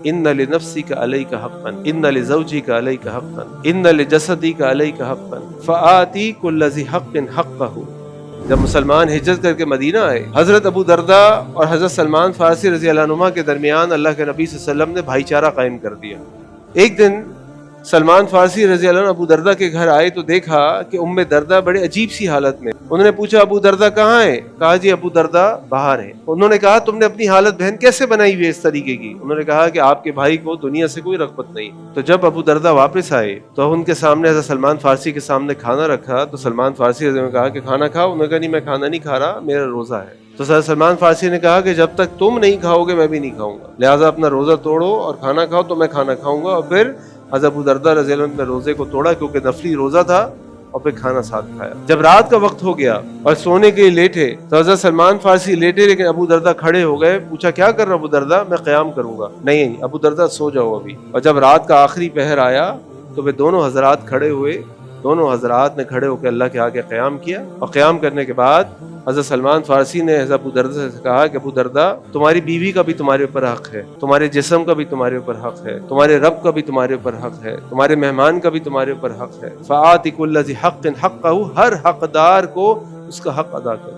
ان لنفسک علیک حقا ان لزوجک علیک حقا ان لجسدک علیک حقا فآتی کل ذی حق حقہ۔ جب مسلمان ہجرت کر کے مدینہ آئے، حضرت ابو درداء اور حضرت سلمان فارسی رضی اللہ عنہما کے درمیان اللہ کے نبی صلی اللہ علیہ وسلم نے بھائی چارہ قائم کر دیا۔ ایک دن سلمان فارسی رضی اللہ عنہ ابو درداء کے گھر آئے تو دیکھا کہ ام درداء بڑے عجیب سی حالت میں۔ انہوں نے پوچھا ابو درداء کہاں ہے؟ کہا جی ابو درداء باہر ہے۔ انہوں نے کہا تم نے اپنی حالت بہن کیسے بنائی ہوئی ہے اس طریقے کی؟ انہوں نے کہا کہ آپ کے بھائی کو دنیا سے کوئی رغبت نہیں۔ تو جب ابو درداء واپس آئے تو ان کے سامنے حضرت سلمان فارسی کے سامنے کھانا رکھا تو سلمان فارسی رضی اللہ عنہ نے کہا کہ کھانا کھاؤ؟ انہوں نے کہا نہیں میں کھانا نہیں کھا رہا، میرا روزہ ہے۔ تو حضرت سلمان فارسی نے کہا کہ جب تک تم نہیں کھاؤ گے میں بھی نہیں کھاؤں گا، لہٰذا اپنا روزہ توڑو اور کھانا کھاؤ تو میں کھانا کھاؤں گا۔ اور پھر حضرت ابو درداء رضی اللہ عنہ نے روزے کو توڑا کیونکہ نفلی روزہ تھا، اور پھر کھانا ساتھ کھایا۔ جب رات کا وقت ہو گیا اور سونے کے لیے لیٹے تو حضرت سلمان فارسی لیٹے لیکن ابو درداء کھڑے ہو گئے۔ پوچھا کیا کر رہا ابو درداء؟ میں قیام کروں گا۔ نہیں ابو درداء سو جاؤ ابھی۔ اور جب رات کا آخری پہر آیا تو وہ دونوں حضرات کھڑے ہوئے، دونوں حضرات نے کھڑے ہو کے اللہ کے آگے قیام کیا، اور قیام کرنے کے بعد حضرت سلمان فارسی نے حضرت ابو درداء سے کہا کہ ابو درداء تمہاری بیوی کا بھی تمہارے اوپر حق ہے، تمہارے جسم کا بھی تمہارے اوپر حق ہے، تمہارے رب کا بھی تمہارے اوپر حق ہے، تمہارے مہمان کا بھی تمہارے اوپر حق ہے۔ فآت کل ذی حق حقہ، ہر حقدار کو اس کا حق ادا کرو۔